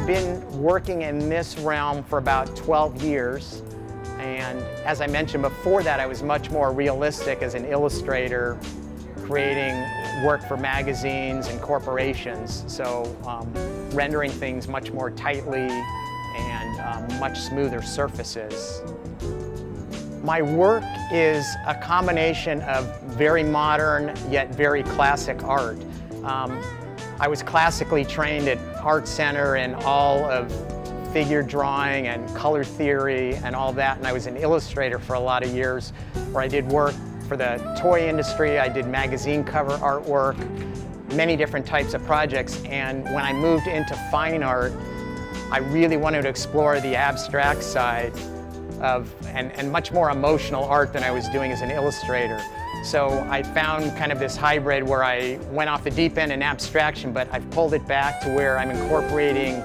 been working in this realm for about 12 years. And as I mentioned before that, I was much more realistic as an illustrator, creating work for magazines and corporations. So rendering things much more tightly and much smoother surfaces. My work is a combination of very modern yet very classic art. I was classically trained at Art Center in all of figure drawing and color theory and all that, and I was an illustrator for a lot of years where I did work for the toy industry. I did magazine cover artwork, many different types of projects, and when I moved into fine art, I really wanted to explore the abstract side of, and much more emotional art than I was doing as an illustrator. So I found kind of this hybrid where I went off the deep end in abstraction, but I've pulled it back to where I'm incorporating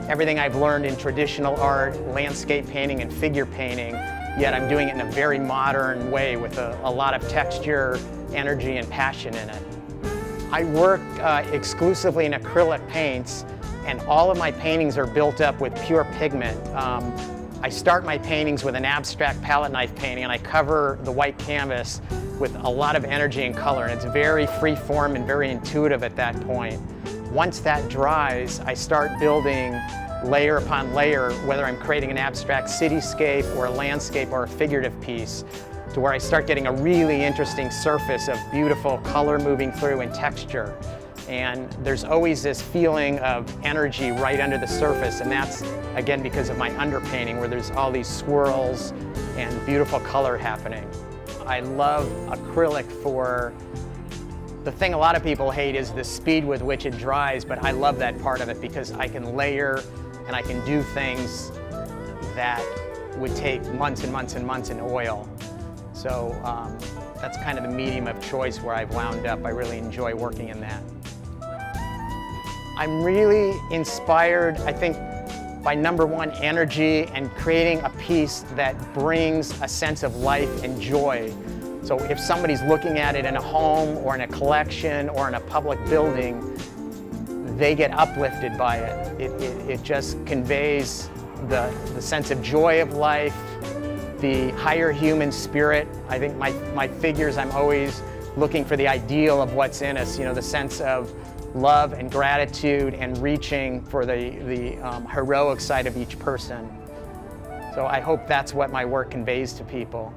everything I've learned in traditional art, landscape painting and figure painting, yet I'm doing it in a very modern way with a lot of texture, energy, and passion in it. I work exclusively in acrylic paints, and all of my paintings are built up with pure pigment. I start my paintings with an abstract palette knife painting, and I cover the white canvas with a lot of energy and color, and it's very free form and very intuitive at that point. Once that dries, I start building layer upon layer, whether I'm creating an abstract cityscape or a landscape or a figurative piece, to where I start getting a really interesting surface of beautiful color moving through and texture. And there's always this feeling of energy right under the surface, and that's, again, because of my underpainting, where there's all these swirls and beautiful color happening. I love acrylic for, the thing a lot of people hate is the speed with which it dries, but I love that part of it because I can layer and I can do things that would take months and months and months in oil. So that's kind of the medium of choice where I've wound up. I really enjoy working in that. I'm really inspired, I think, by number one, energy and creating a piece that brings a sense of life and joy. So if somebody's looking at it in a home or in a collection or in a public building, they get uplifted by it. It just conveys the sense of joy of life, the higher human spirit. I think my figures, I'm always looking for the ideal of what's in us, you know, the sense of love and gratitude and reaching for the heroic side of each person. So I hope that's what my work conveys to people.